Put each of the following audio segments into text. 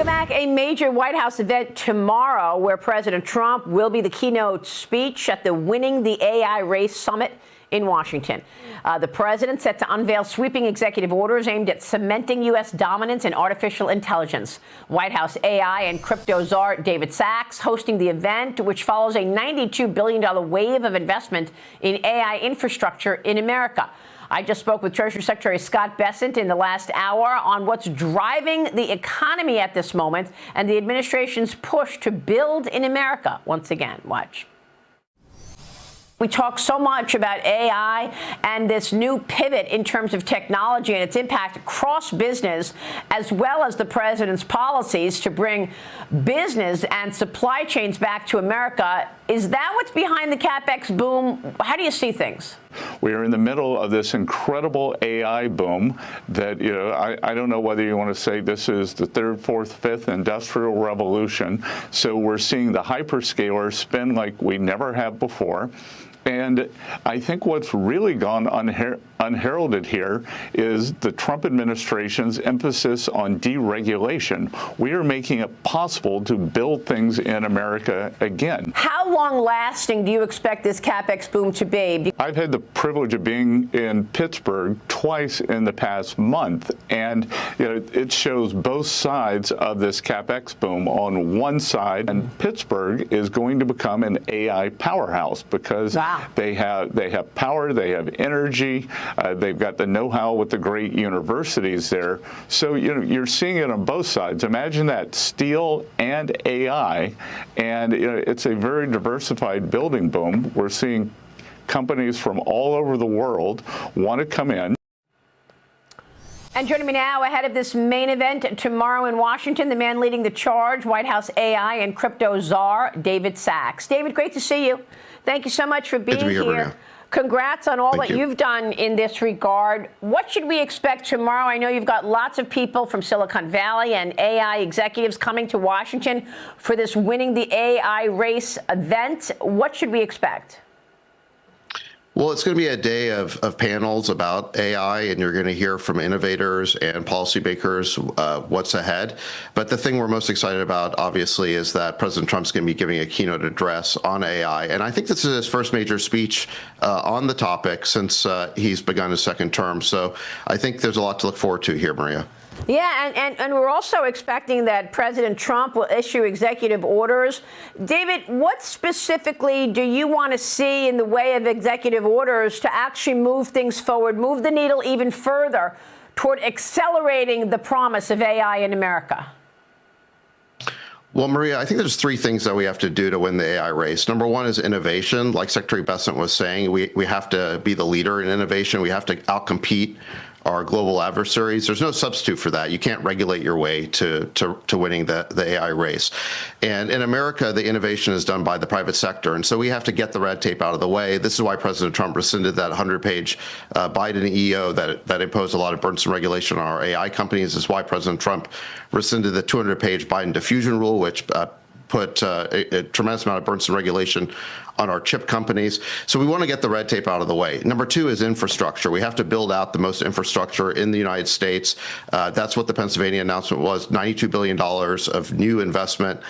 Back, a major White House event tomorrow where President Trump will be the keynote speech at the Winning the AI Race Summit in Washington. The president set to unveil sweeping executive orders aimed at cementing U.S. dominance in artificial intelligence. White House AI and crypto czar David Sacks hosting the event, which follows a $92 billion wave of investment in AI infrastructure in America. I just spoke with Treasury Secretary Scott Bessent in the last hour on what's driving the economy at this moment and the administration's push to build in America. Once again, watch. We talk so much about AI and this new pivot in terms of technology and its impact across business, as well as the president's policies to bring business and supply chains back to America. Is that what's behind the CapEx boom? How do you see things? We are in the middle of this incredible AI boom that, I don't know whether you want to say this is the third, fourth, fifth industrial revolution. So we're seeing the hyperscalers spend like we never have before. And I think what's really gone unheralded here is the Trump administration's emphasis on deregulation. We are making it possible to build things in America again. How long-lasting do you expect this CapEx boom to be? I've had the privilege of being in Pittsburgh twice in the past month, and it shows both sides of this CapEx boom. On one side, and Pittsburgh is going to become an AI powerhouse because they have power, they have energy, they've got the know-how with the great universities there. So you're seeing it on both sides. Imagine that, steel and AI, and it's a very diversified building boom. We're seeing companies from all over the world want to come in. And joining me now ahead of this main event tomorrow in Washington, the man leading the charge, White House AI and crypto czar, David Sacks. David, great to see you. Thank you so much for being here. Maria. Congrats on all that you've done in this regard. What should we expect tomorrow? I know you've got lots of people from Silicon Valley and AI executives coming to Washington for this Winning the AI Race event. What should we expect? Well, it's going to be a day of panels about AI, and you're going to hear from innovators and policymakers what's ahead. But the thing we're most excited about, obviously, is that President Trump's going to be giving a keynote address on AI. And I think this is his first major speech on the topic since he's begun his second term. So I think there's a lot to look forward to here, Maria. Yeah, and we're also expecting that President Trump will issue executive orders. David, what specifically do you want to see in the way of executive orders to actually move things forward, move the needle even further toward accelerating the promise of AI in America? Well, Maria, I think there's three things that we have to do to win the AI race. Number one is innovation. Like Secretary Bessent was saying, we have to be the leader in innovation. We have to outcompete our global adversaries. There's no substitute for that. You can't regulate your way to winning the AI race. And in America, the innovation is done by the private sector. And so we have to get the red tape out of the way. This is why President Trump rescinded that 100-page Biden EO that imposed a lot of burdensome regulation on our AI companies. This is why President Trump rescinded the 200-page Biden diffusion rule, which put a tremendous amount of burdensome regulation on our chip companies. So we want to get the red tape out of the way. Number two is infrastructure. We have to build out the most infrastructure in the United States. That's what the Pennsylvania announcement was, $92 billion of new investment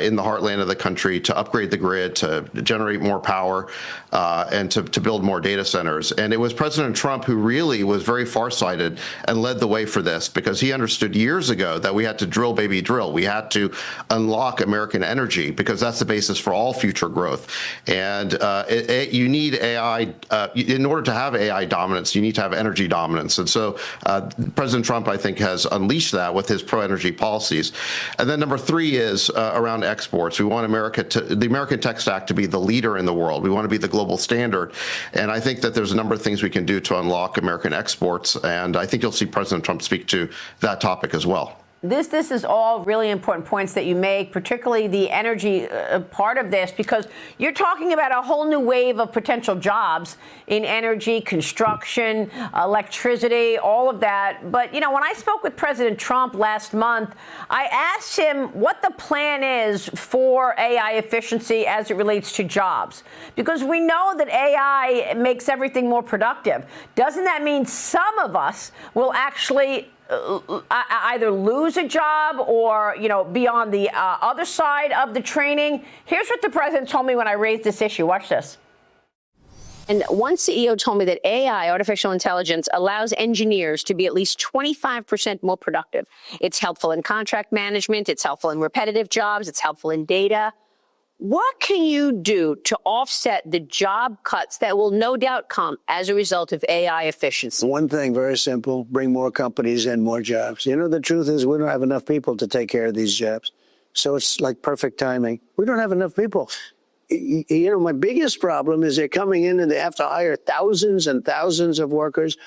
in the heartland of the country to upgrade the grid, to generate more power, and to build more data centers. And it was President Trump who really was very farsighted and led the way for this, because he understood years ago that we had to drill, baby, drill. We had to unlock American energy, because that's the basis for all future growth. And you need AI, in order to have AI dominance, you need to have energy dominance. And so President Trump, I think, has unleashed that with his pro-energy policies. And then number three is around exports. We want the American tech stack to be the leader in the world. We want to be the global standard. And I think that there's a number of things we can do to unlock American exports. And I think you'll see President Trump speak to that topic as well. This is all really important points that you make, particularly the energy part of this, because you're talking about a whole new wave of potential jobs in energy, construction, electricity, all of that. But, when I spoke with President Trump last month, I asked him what the plan is for AI efficiency as it relates to jobs, because we know that AI makes everything more productive. Doesn't that mean some of us will actually either lose a job or, be on the other side of the training. Here's what the president told me when I raised this issue. Watch this. And one CEO told me that AI, artificial intelligence, allows engineers to be at least 25% more productive. It's helpful in contract management. It's helpful in repetitive jobs. It's helpful in data. What can you do to offset the job cuts that will no doubt come as a result of AI efficiency? One thing, very simple, bring more companies in, more jobs. The truth is we don't have enough people to take care of these jobs. So it's like perfect timing. We don't have enough people. My biggest problem is they're coming in and they have to hire thousands and thousands of workers.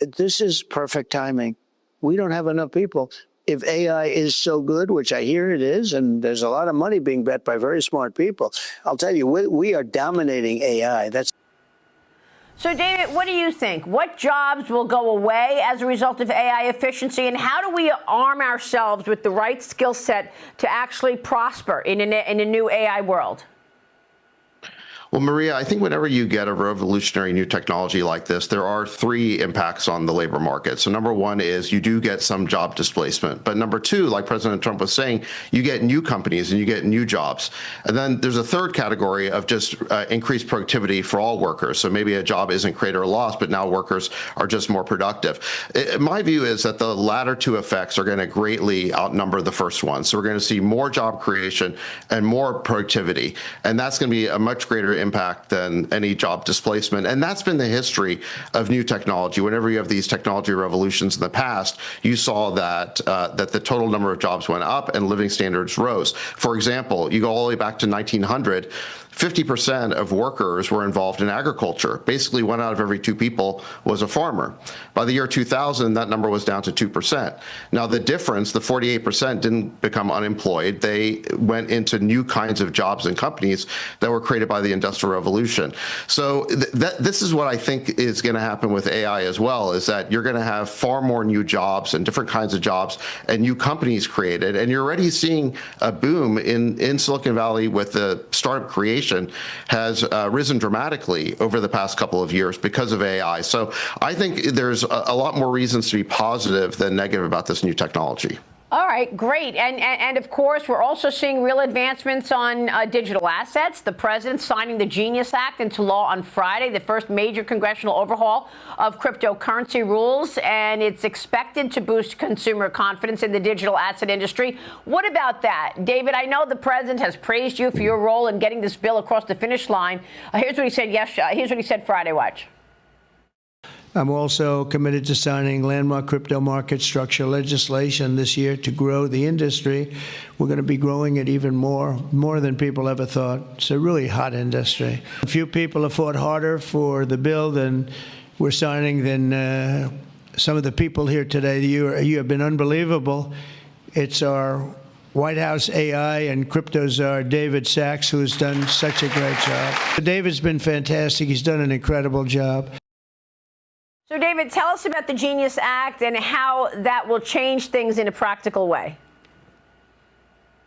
This is perfect timing. We don't have enough people. If AI is so good, which I hear it is, and there's a lot of money being bet by very smart people, I'll tell you, we are dominating AI. So, David, what do you think? What jobs will go away as a result of AI efficiency, and how do we arm ourselves with the right skill set to actually prosper in a new AI world? Well, Maria, I think whenever you get a revolutionary new technology like this, there are three impacts on the labor market. So number one is you do get some job displacement. But number two, like President Trump was saying, you get new companies and you get new jobs. And then there's a third category of just increased productivity for all workers. So maybe a job isn't created or lost, but now workers are just more productive. My view is that the latter two effects are going to greatly outnumber the first one. So we're going to see more job creation and more productivity. And that's going to be a much greater impact than any job displacement. And that's been the history of new technology. Whenever you have these technology revolutions in the past, you saw that that the total number of jobs went up and living standards rose. For example, you go all the way back to 1900, 50% of workers were involved in agriculture. Basically, 1 out of every 2 people was a farmer. By the year 2000, that number was down to 2%. Now, the difference, the 48% didn't become unemployed. They went into new kinds of jobs and companies that were created by the Industrial Revolution. So this is what I think is going to happen with AI as well, is that you're going to have far more new jobs and different kinds of jobs and new companies created. And you're already seeing a boom in Silicon Valley with the startup creation has risen dramatically over the past couple of years because of AI. So I think there's a lot more reasons to be positive than negative about this new technology. All right, great. And of course, we're also seeing real advancements on digital assets. The president signing the Genius Act into law on Friday, the first major congressional overhaul of cryptocurrency rules, and it's expected to boost consumer confidence in the digital asset industry. What about that? David, I know the president has praised you for your role in getting this bill across the finish line. Here's what he said here's what he said Friday. Watch. I'm also committed to signing landmark crypto market structure legislation this year to grow the industry. We're going to be growing it even more than people ever thought. It's a really hot industry. A few people have fought harder for the bill than we're signing than some of the people here today. You have been unbelievable. It's our White House AI and crypto czar, David Sachs, who's done such a great job. David's been fantastic. He's done an incredible job. So, David, tell us about the Genius Act and how that will change things in a practical way.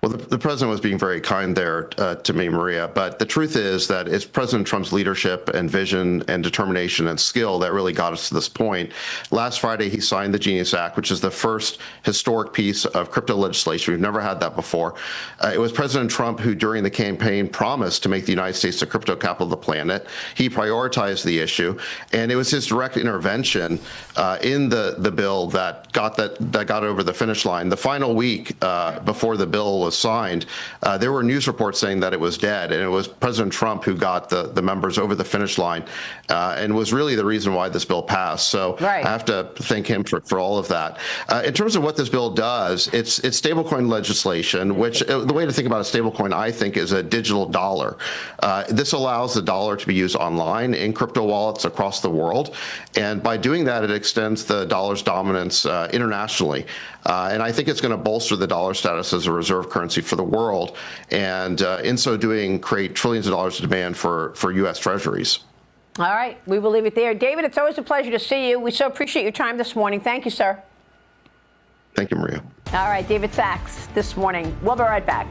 Well, the president was being very kind there to me, Maria. But the truth is that it's President Trump's leadership and vision and determination and skill that really got us to this point. Last Friday, he signed the Genius Act, which is the first historic piece of crypto legislation. We've never had that before. It was President Trump who, during the campaign, promised to make the United States the crypto capital of the planet. He prioritized the issue, and it was his direct intervention in the bill that got over the finish line. The final week before the bill was signed, there were news reports saying that it was dead, and it was President Trump who got the members over the finish line and was really the reason why this bill passed. So right. I have to thank him for all of that. In terms of what this bill does, it's stablecoin legislation, which the way to think about a stablecoin, I think, is a digital dollar. This allows the dollar to be used online in crypto wallets across the world, and by doing that, it extends the dollar's dominance internationally. And I think it's going to bolster the dollar status as a reserve currency for the world, and in so doing, create trillions of dollars of demand for U.S. treasuries. All right, we will leave it there. David, it's always a pleasure to see you. We so appreciate your time this morning. Thank you, sir. Thank you, Maria. All right, David Sachs this morning. We'll be right back.